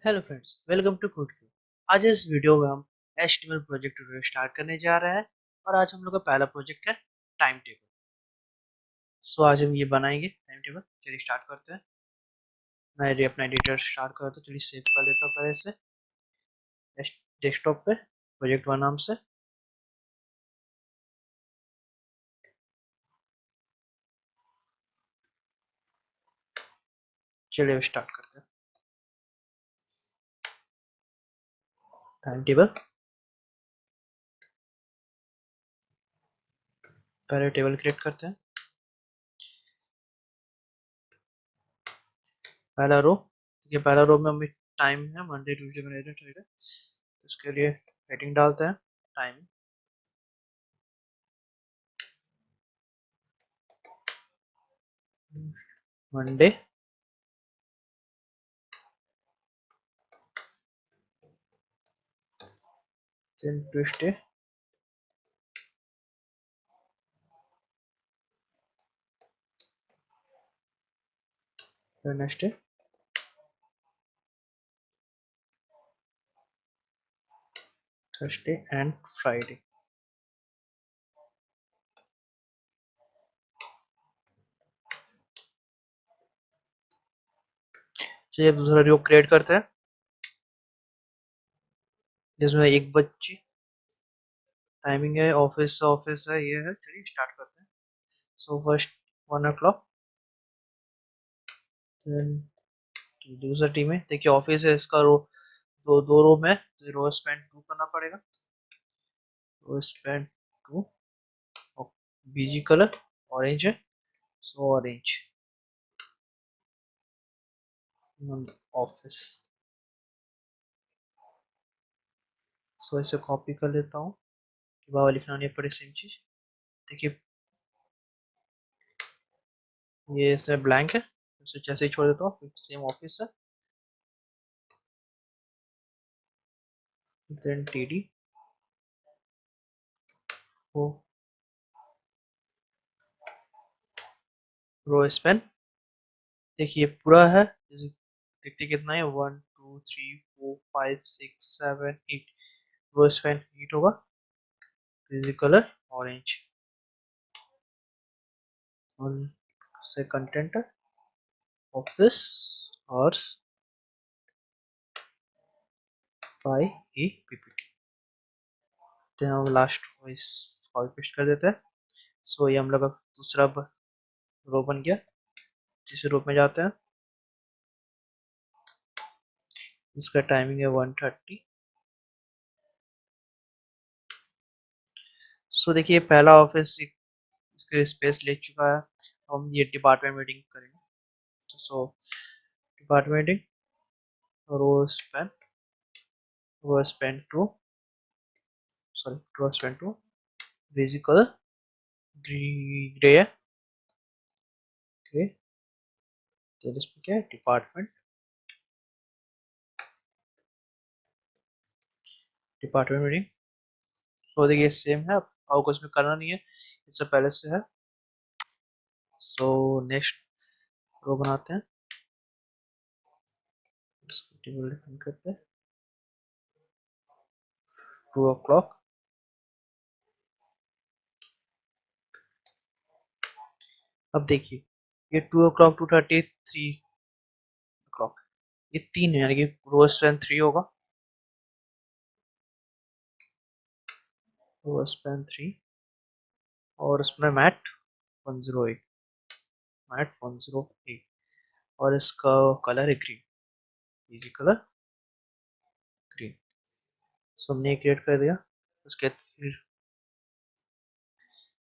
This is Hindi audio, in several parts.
Hello friends, welcome to Code Q. आज इस वीडियो में हम HTML प्रोजेक्ट ट्यूटोरियल स्टार्ट करने जा रहे हैं और आज हम लोग का पहला प्रोजेक्ट है टाइम टेबल। सो आज हम ये बनाएंगे टाइम टेबल। चलिए स्टार्ट करते हैं। मैं अपना एडिटर स्टार्ट करता हूँ। चलिए सेव कर लेता हूँ पहले से डेस्कटॉप पे प्रोजेक्ट वन नाम से। चलिए स्टार्ट करते हैं टाइम टेबल। पहले टेबल क्रिएट करते हैं। पहला रो, ये पहला रो में हमें टाइम है मंडे ट्यूसडे वेडनेसडे फ्राइडे, तो इसके लिए हेडिंग डालते हैं time Monday then Tuesday Wednesday Thursday and Friday. चलिए अब दूसरा रो क्रिएट करते हैं जिसमें एक बच्ची टाइमिंग है, ऑफिस ऑफिस है, ये है। चलिए स्टार्ट करते हैं। सो फर्स्ट 1 o'clock, देन दूसरा टीम है। देखिए ऑफिस है, इसका रो दो दो रो में, तो रो स्पैन 2 करना पड़ेगा। Row span 2, BG colour orange है, सो ऑरेंज ऑफिस। सो इसे कॉपी कर लेता हूँ कि बाबा लिखना नहीं पड़े सेम चीज। देखिए ये इसमें ब्लैंक है, इसे जैसे ही छोड़ देता हूँ, सेम ऑफिस है। देन टीडी वो रो स्पैन। देखिए पूरा है, देखते कितना है, 1 2 3 4 5 6 7 8। रो स्पैन 8 होगा। फिजी कलर ऑरेंज और से कंटेंट है ऑफिस और बाई ए पीपीटी। तो हम लास्ट इस कॉपी पेस्ट कर देते हैं। सो ये हम लोग का दूसरा रो बन गया। तीसरे रो में जाते हैं, इसका टाइमिंग है 1:30। सो देखिए पहला ऑफिस इसके स्पेस ले चुका है। हम ये डिपार्टमेंट मीटिंग करेंगे। So department meeting rowspan, rowspan two, sorry rowspan two, physical grey है, ग्रे। तो इसमें क्या है, डिपार्टमेंट मीटिंग। तो देखिए सेम है, और कुछ में करना नहीं है, इससे पहले से है। सो नेक्स्ट रो बनाते हैं, टेबल डिफाइन करते हैं 2 o'clock। अब देखिए ये 2 o'clock 2:30 3 o'clock, ये तीन है, यानी कि रो स्पैन 3 होगा। रो स्पैन 3 और इसमें मैट 108 और इसका कलर है ग्रीन, इजी कलर ग्रीन। सो हमने क्रिएट कर दिया। उसके बाद फिर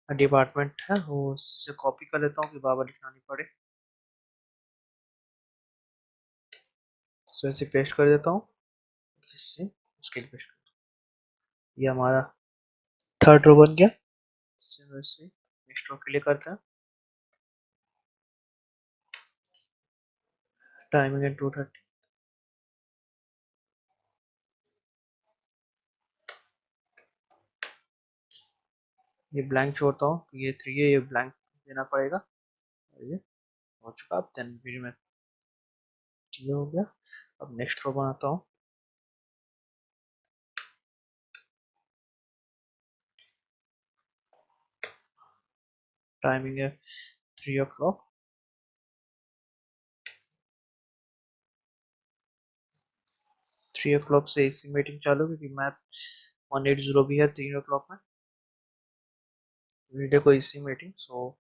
डिपार्टमेंट है वो, उससे कॉपी कर लेता हूँ कि बाबा लिखना नहीं पड़े। सो ऐसे पेस्ट कर देता हूँ, जिससे इसके लिए पेस्ट कर। ये हमारा थर्ड रो बन गया। वैसे नेक्स्ट रो के लिए करते हैं। टाइमिंग है 2:30। ये ब्लैंक छोड़ता हूँ, ये 3 है, ये ब्लैंक देना पड़ेगा। ये हो चुका। अब देन फिर मैं ये हो गया। अब नेक्स्ट रो बनाता हूँ। टाइमिंग है 3 o'clock। 3 o'clock से इसी मीटिंग चालू, क्योंकि मैथ 180 भी है 3 o'clock में। वीडियो को इसी मीटिंग, सो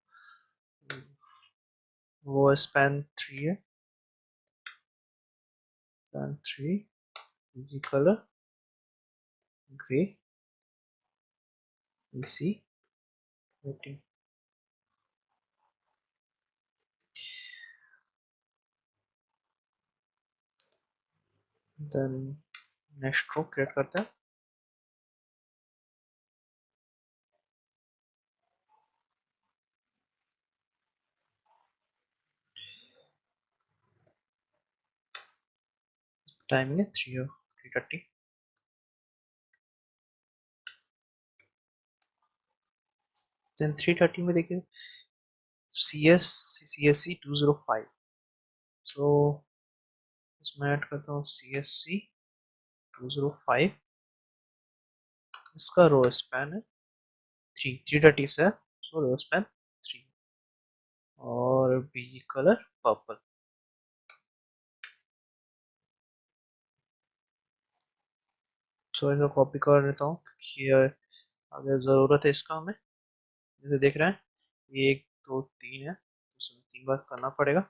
वो स्पैन 3 है। स्पैन 3 जी कलर ग्रे इसी meeting. Then next row create करते हैं। टाइमिंग है 3:30। देन 3:30 में देखिए CSC 205, सो इसमें ऐड करता हूँ CSC 205। इसका रो स्पैन है 3:30 से, सो रो स्पैन 3। और बीजी कलर पर्पल। सो इसको कॉपी कर लेता हूँ कि अगर ज़रूरत है इसका हमें। जैसे देख रहे हैं ये 1 2 3 है, तो इसमें 3 बार करना पड़ेगा।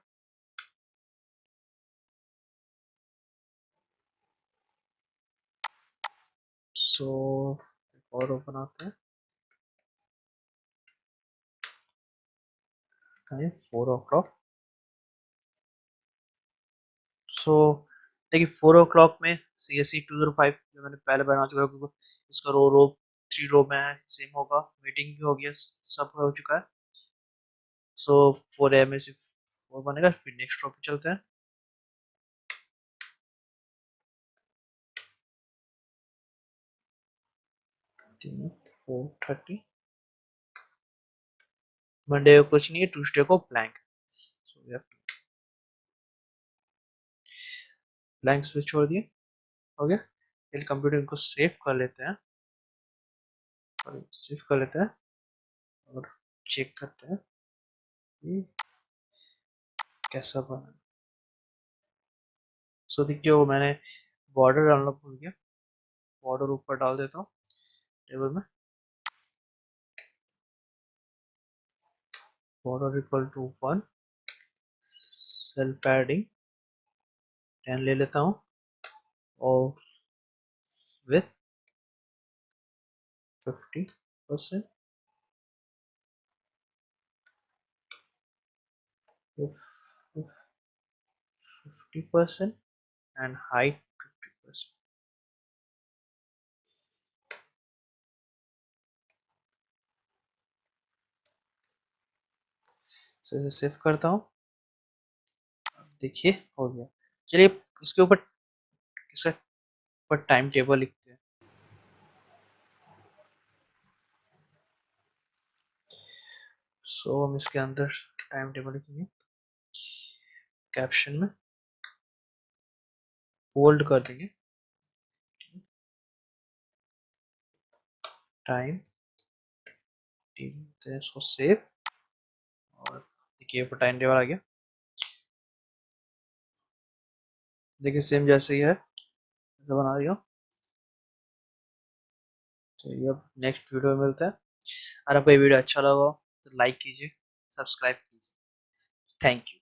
सो और रो बनाते हैं। Time 4 o'clock। सो देखिए 4 o'clock में CSC 205 जो मैंने पहले बना चुका हूँ, इसका रो 3 रो में है, सेम होगा। मीटिंग भी हो गया, सब हो चुका है। सो 4 में से 4 बनेगा। फिर नेक्स्ट रो पे चलते हैं। 4:30। मंडे को कुछ नहीं है, ट्यूसडे को ब्लैंक। सो ब्लैंक स्विच छोड़ दिए, हो गया। फिर कंप्यूटर को सेव कर लेते हैं, सेव कर लेते हैं और चेक करते हैं कि कैसा बना। सो देखिए वो मैंने बॉर्डर डालना भूल गया, बॉर्डर ऊपर डाल देता हूँ टेबल में। Border equal to 1, cell padding 10 ले लेता हूँ और विथ 50%, 50% एंड हाइट 50%। so इसे सेव करता हूँ। देखिए हो गया। चलिए इसके ऊपर, इसका ऊपर टाइम टेबल लिखते हैं। सो हम इसके अंदर टाइम टेबल लिखेंगे, कैप्शन में बोल्ड कर देंगे टाइम टेबल, इसको सेव। और देखिए ऊपर टाइम टेबल आ गया। देखिए सेम जैसे ही है ऐसा बना दिया। चलिए अब नेक्स्ट वीडियो में मिलते हैं। अगर आपको ये वीडियो अच्छा लगा तो लाइक कीजिए, सब्सक्राइब कीजिए। Thank you.